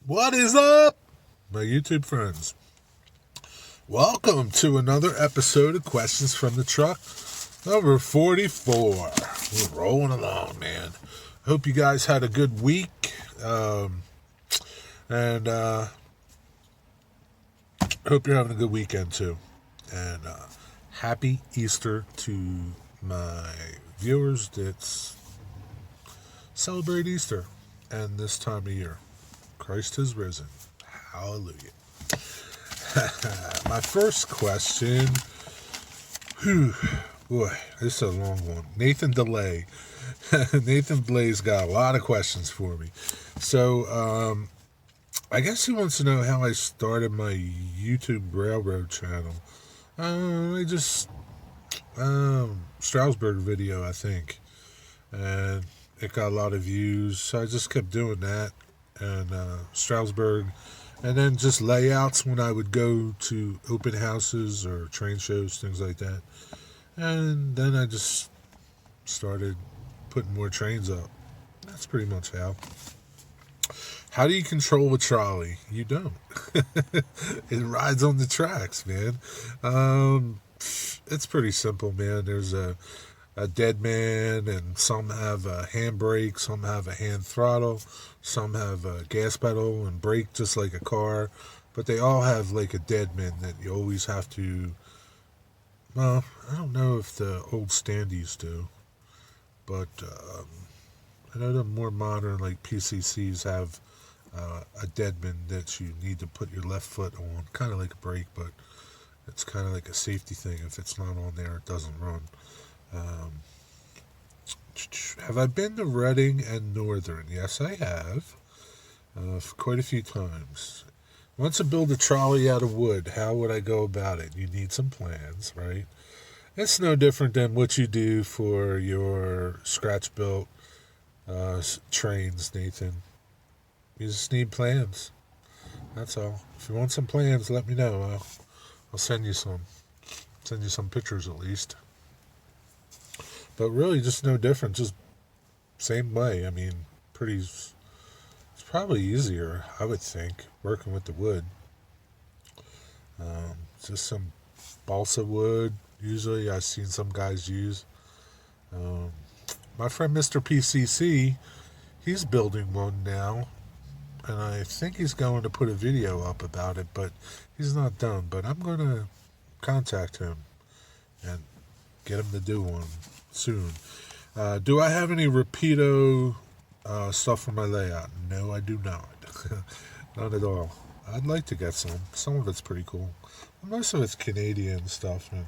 What is up, my YouTube friends? Welcome to another episode of Questions from the Truck, number 44. We're rolling along, man. Hope you guys had a good week, and hope you're having a good weekend too. And happy Easter to my viewers that celebrate Easter and this time of year. Christ has risen. Hallelujah. My first question. Boy, this is a long one. Nathan Delay. Nathan Delay's got a lot of questions for me. So, I guess he wants to know how I started my YouTube Railroad channel. I just, Strasbourg video, I think. And it got a lot of views, so I just kept doing that. And Strasbourg, and then just layouts when I would go to open houses or train shows, things like that. And then I just started putting more trains up. That's pretty much how. How do you control a trolley? You don't. It rides on the tracks, man. It's pretty simple, man. There's a dead man, and some have a handbrake, some have a hand throttle, some have a gas pedal and brake just like a car, but they all have like a dead man that you always have to, well, I don't know if the old standees do, but I know the more modern like PCCs have a deadman that you need to put your left foot on, kind of like a brake, but it's kind of like a safety thing. If it's not on there, it doesn't run. Have I been to Reading and Northern? Yes, I have. Quite a few times. Once I build a trolley out of wood, how would I go about it? You need some plans, right? It's no different than what you do for your scratch-built trains, Nathan. You just need plans. That's all. If you want some plans, let me know. I'll send you some. Send you some pictures at least. But really, just no different. Just same way. I mean, it's probably easier, I would think, working with the wood. Just some balsa wood. Usually, I've seen some guys use. My friend Mr. PCC, he's building one now, and I think he's going to put a video up about it, but he's not done. But I'm going to contact him and get him to do one soon. Do I have any Rapido stuff for my layout? No, I do not. Not at all. I'd like to get some. Some of it's pretty cool. Most of it's Canadian stuff, and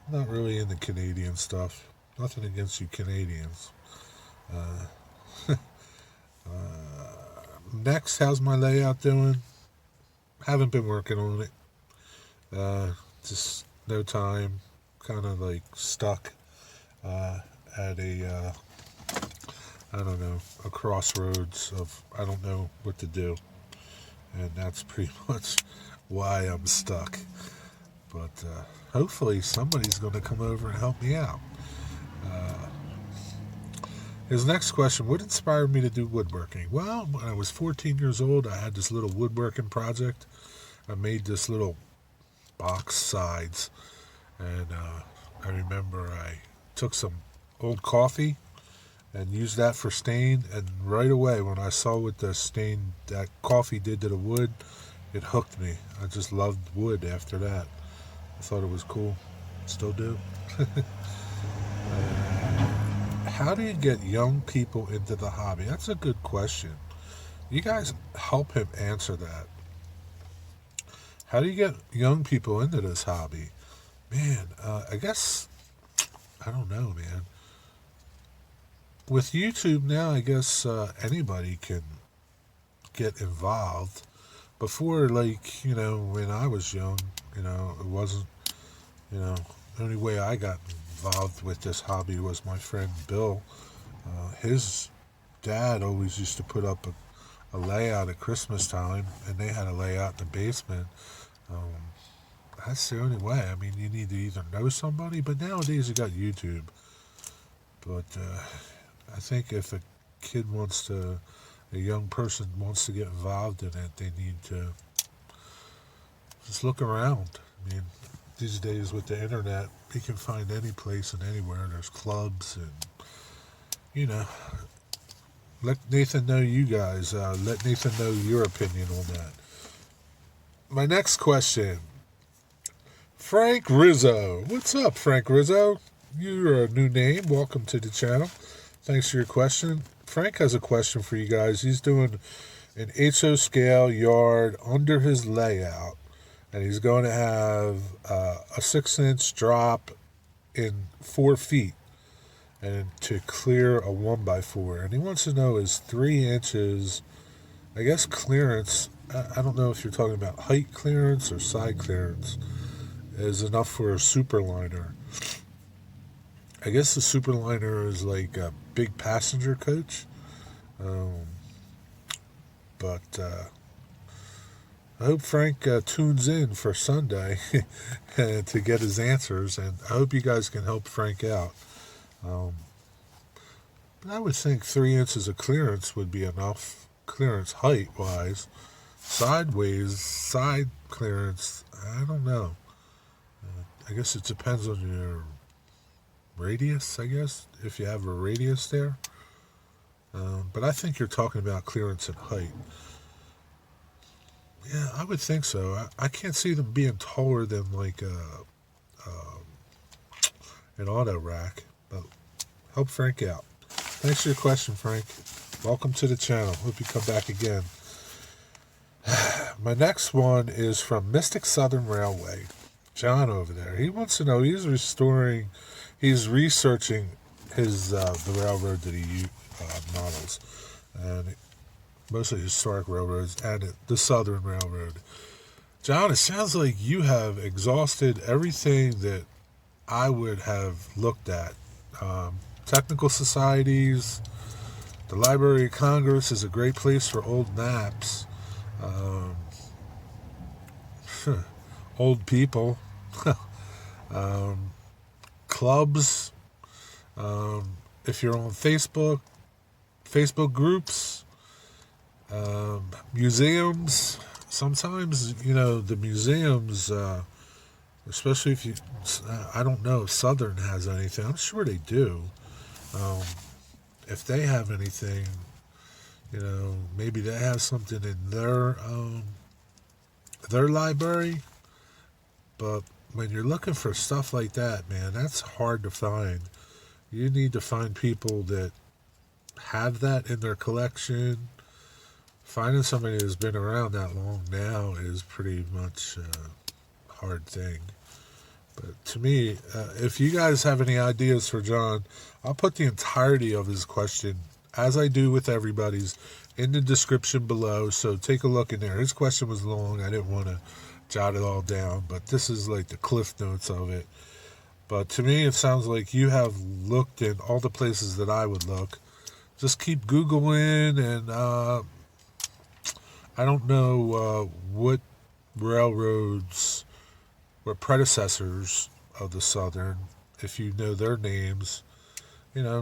I'm not really into Canadian stuff. Nothing against you Canadians. Next, how's my layout doing? Haven't been working on it. Just no time. Kind of like stuck at a, I don't know, a crossroads of I don't know what to do. And that's pretty much why I'm stuck. But hopefully somebody's going to come over and help me out. His next question, what inspired me to do woodworking? Well, when I was 14 years old, I had this little woodworking project. I made this little box sides. And I remember I took some old coffee and used that for stain. And right away, when I saw what the stain that coffee did to the wood, it hooked me. I just loved wood after that. I thought it was cool. Still do. How do you get young people into the hobby? That's a good question. You guys help him answer that. How do you get young people into this hobby? Man, I guess, I don't know, man. With YouTube now, I guess anybody can get involved. Before, like, when I was young, it wasn't, the only way I got involved with this hobby was my friend Bill. His dad always used to put up a layout at Christmas time, and they had a layout in the basement. That's the only way. I mean, you need to either know somebody, but nowadays you got YouTube. But I think if a kid wants to, a young person wants to get involved in it, they need to just look around. I mean, these days with the internet, you can find any place and anywhere. There's clubs and, you know, let Nathan know you guys. Let Nathan know your opinion on that. My next question. Frank Rizzo. What's up, Frank Rizzo? You're a new name. Welcome to the channel. Thanks for your question. Frank has a question for you guys. He's doing an HO scale yard under his layout, and he's going to have a 6-inch drop in 4 feet and to clear a 1x4. And he wants to know is 3 inches, I guess, clearance. I don't know if you're talking about height clearance or side clearance, is enough for a superliner. I guess the superliner is like a big passenger coach. But I hope Frank tunes in for Sunday to get his answers, and I hope you guys can help Frank out. But I would think 3 inches of clearance would be enough, clearance height-wise. Sideways, side clearance, I don't know. I guess it depends on your radius, I guess, if you have a radius there. But I think you're talking about clearance and height. Yeah, I would think so. I can't see them being taller than like an auto rack, but help Frank out. Thanks for your question, Frank. Welcome to the channel. Hope you come back again. My next one is from Mystic Southern Railway. John over there. He wants to know, he's researching his the railroad that he models, and mostly historic railroads and the Southern Railroad. John, it sounds like you have exhausted everything that I would have looked at. Technical societies, the Library of Congress is a great place for old maps. Old people. Clubs. If you're on Facebook groups, museums. Sometimes, the museums, especially if you, I don't know if Southern has anything. I'm sure they do. If they have anything, maybe they have something in their library. But when you're looking for stuff like that, man, that's hard to find. You need to find people that have that in their collection. Finding somebody who's been around that long now is pretty much a hard thing. But to me, if you guys have any ideas for John, I'll put the entirety of his question, as I do with everybody's, in the description below. So take a look in there. His question was long. I didn't want to jot it all down, but this is like the cliff notes of it. But to me, it sounds like you have looked in all the places that I would look. Just keep Googling, and I don't know what railroads were predecessors of the Southern. If you know their names,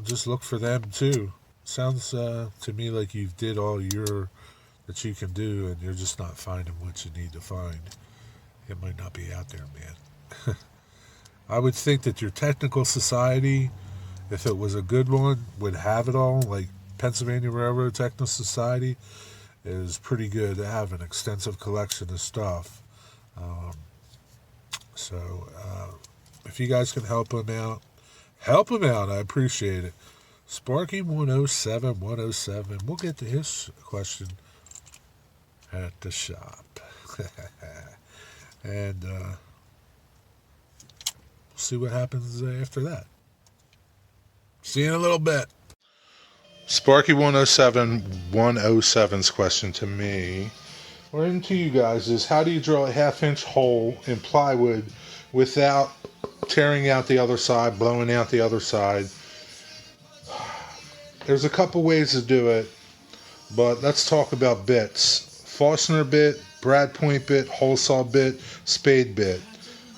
just look for them too. Sounds to me like you did all that you can do, and you're just not finding what you need to find. It might not be out there, man. I would think that your technical society, if it was a good one, would have it all. Like Pennsylvania Railroad Technical Society is pretty good. They have an extensive collection of stuff. So if you guys can help them out. I appreciate it. Sparky 107. We'll get to his question at the shop. And see what happens after that. See you in a little bit. Sparky 107's question to me, or even to you guys, is how do you drill a 1/2-inch hole in plywood without tearing out the other side, blowing out the other side? There's a couple ways to do it, but let's talk about bits. Forstner bit, brad point bit, hole saw bit, spade bit.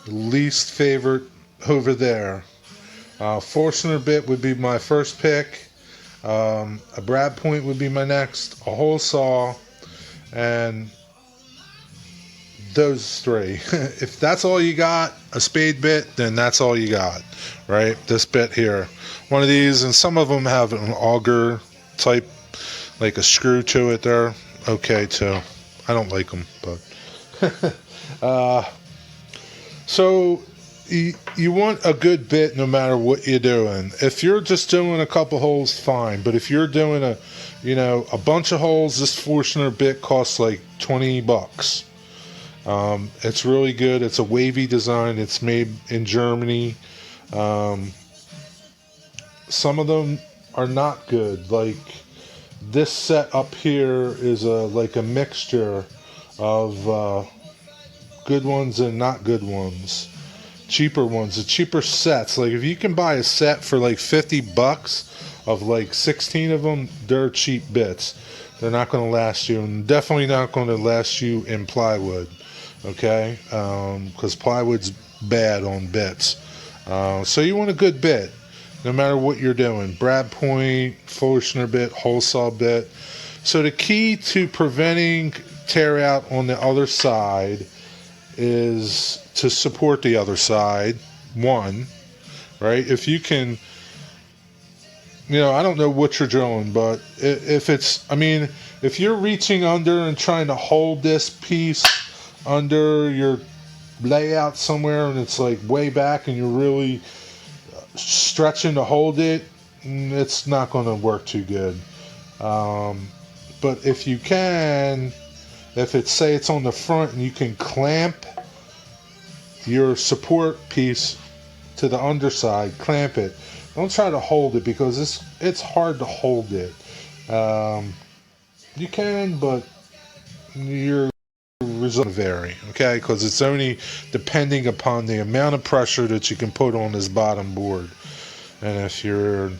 Least favorite over there. Forstner bit would be my first pick. A brad point would be my next, a hole saw, and those three. If that's all you got, a spade bit, then that's all you got, right? This bit here, one of these, and some of them have an auger type, like a screw to it. They're okay too. I don't like them, but so you want a good bit no matter what you're doing. If you're just doing a couple holes, fine, but if you're doing a bunch of holes, this Forstner bit costs like $20. It's really good. It's a wavy design. It's made in Germany. Some of them are not good. Like this set up here is like a mixture of good ones and not good ones. Cheaper ones, the cheaper sets. Like if you can buy a set for like $50 of like 16 of them, they're cheap bits. They're not going to last you, and definitely not going to last you in plywood. Okay, because plywood's bad on bits. So you want a good bit, no matter what you're doing. Brad point, Forstner bit, hole saw bit. So the key to preventing tear out on the other side is to support the other side. One, right? If you can, I don't know what you're drilling, but if you're reaching under and trying to hold this piece under your layout somewhere and it's like way back and you're really stretching to hold it, it's not going to work too good. But if you can, if it's on the front and you can clamp your support piece to the underside, clamp it. Don't try to hold it because it's hard to hold it. You can, but your result will vary, okay? Because it's only depending upon the amount of pressure that you can put on this bottom board. And if you're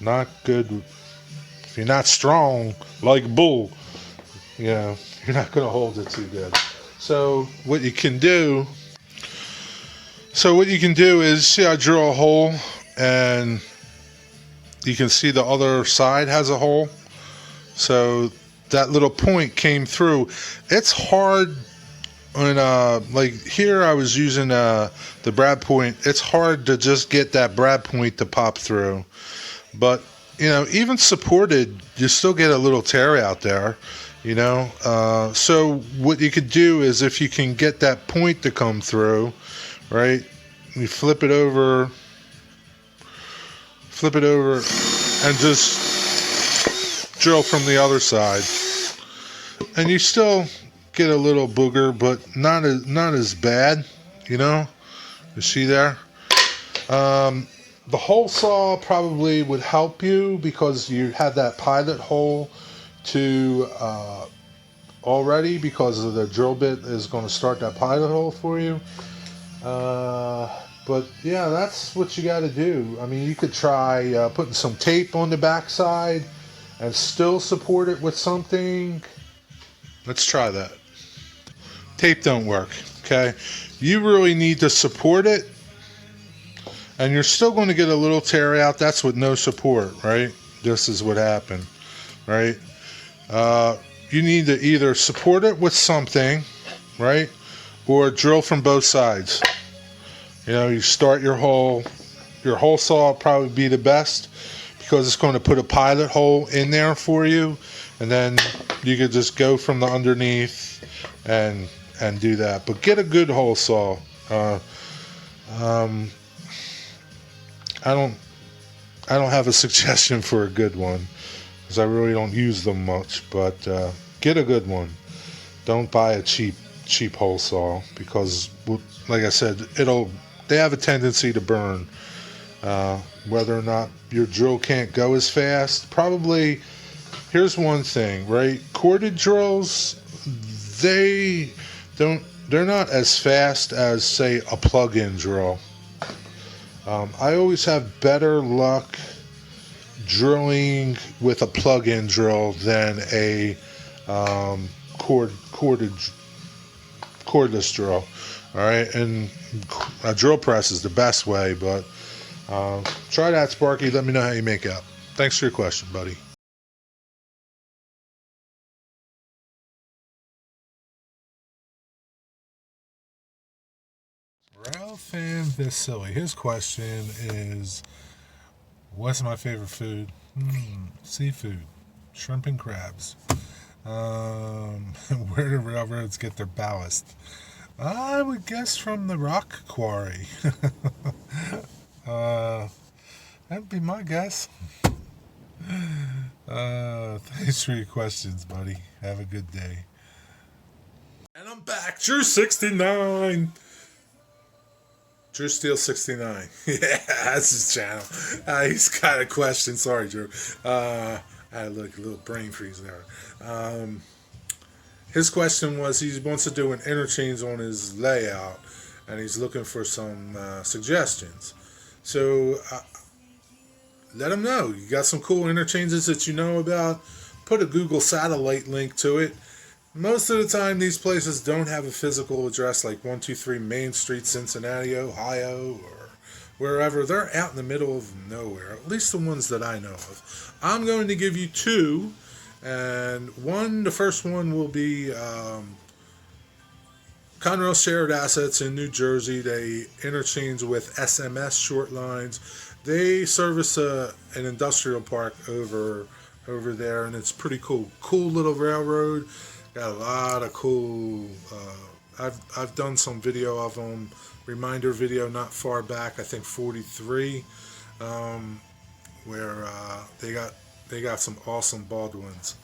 not good, if you're not strong like bull, you're not going to hold it too good. So what you can do is, see, I drill a hole and you can see the other side has a hole. So that little point came through. It's hard when like here I was using the brad point. It's hard to just get that brad point to pop through. But even supported, you still get a little tear out there. So what you could do is, if you can get that point to come through, right, you flip it over and just drill from the other side, and you still get a little booger, but not as bad. You see there. The hole saw probably would help you because you had that pilot hole to already, because of the drill bit is going to start that pilot hole for you. But yeah, that's what you got to do. I mean, you could try putting some tape on the backside and still support it with something. Let's try that. Tape don't work, okay? You really need to support it, and you're still going to get a little tear out. That's with no support, right? This is what happened, right? You need to either support it with something, right, or drill from both sides. You start your hole saw will probably be the best, because it's going to put a pilot hole in there for you, and then you could just go from the underneath and do that. But get a good hole saw. I don't have a suggestion for a good one, because I really don't use them much, but get a good one. Don't buy a cheap hole saw, because, like I said, they have a tendency to burn. Whether or not your drill can't go as fast, probably. Here's one thing, right? Corded drills, they're not as fast as, say, a plug-in drill. I always have better luck drilling with a plug-in drill than a cordless drill. All right, and a drill press is the best way, but try that, Sparky. Let me know how you make out. Thanks for your question, buddy. Ralph and Vasily. His question is, what's my favorite food? Seafood. Shrimp and crabs. Where do railroads get their ballast? I would guess from the rock quarry. That'd be my guess. Thanks for your questions, buddy. Have a good day. And I'm back. Drew 69. Drew Steele 69. Yeah, that's his channel. He's got a question. Sorry, Drew. I had a little brain freeze there. His question was, he wants to do an interchange on his layout, and he's looking for some suggestions. So let him know. You got some cool interchanges that you know about. Put a Google satellite link to it. Most of the time, these places don't have a physical address like 123 Main Street, Cincinnati, Ohio, or wherever. They're out in the middle of nowhere, at least the ones that I know of. I'm going to give you two, and the first one will be Conrail Shared Assets in New Jersey. They interchange with SMS short lines. They service an industrial park over there, and it's pretty cool. Cool little railroad. Got a lot of cool. I've done some video of them. Reminder video not far back. I think 43, where they got some awesome Baldwins.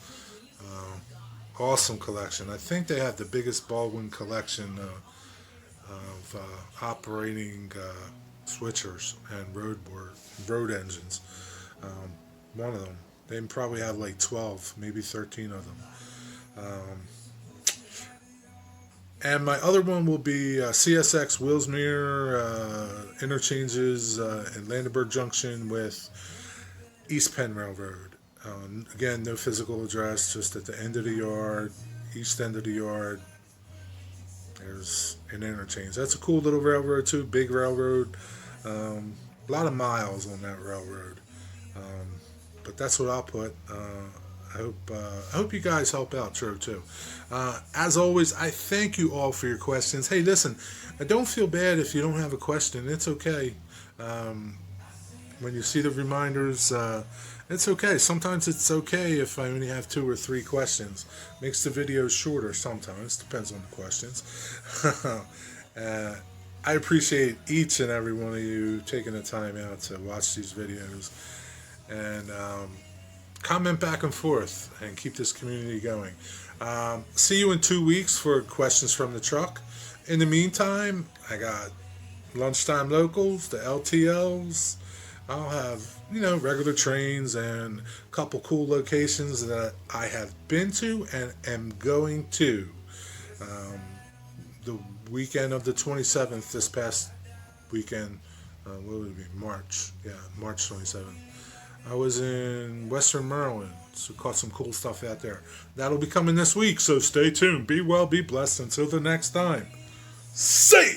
Awesome collection. I think they have the biggest Baldwin collection of operating switchers and road engines. One of them. They probably have like 12, maybe 13 of them. And my other one will be CSX Willsmere interchanges in Landenberg Junction with East Penn Railroad. Again, no physical address, just at the end of the yard, east end of the yard, there's an interchange. That's a cool little railroad too, big railroad. A lot of miles on that railroad. But that's what I'll put. I hope you guys help out, True, too. As always, I thank you all for your questions. Hey, listen, don't feel bad if you don't have a question. It's okay. When you see the reminders, it's okay. Sometimes it's okay if I only have 2 or 3 questions. Makes the videos shorter sometimes. Depends on the questions. I appreciate each and every one of you taking the time out to watch these videos. And comment back and forth and keep this community going. See you in 2 weeks for questions from the truck. In the meantime, I got lunchtime locals, the LTLs. I'll have, regular trains and a couple cool locations that I have been to and am going to. The weekend of the 27th, this past weekend, what would it be? March 27th. I was in Western Maryland, so caught some cool stuff out there. That'll be coming this week, so stay tuned. Be well, be blessed. Until the next time. See ya!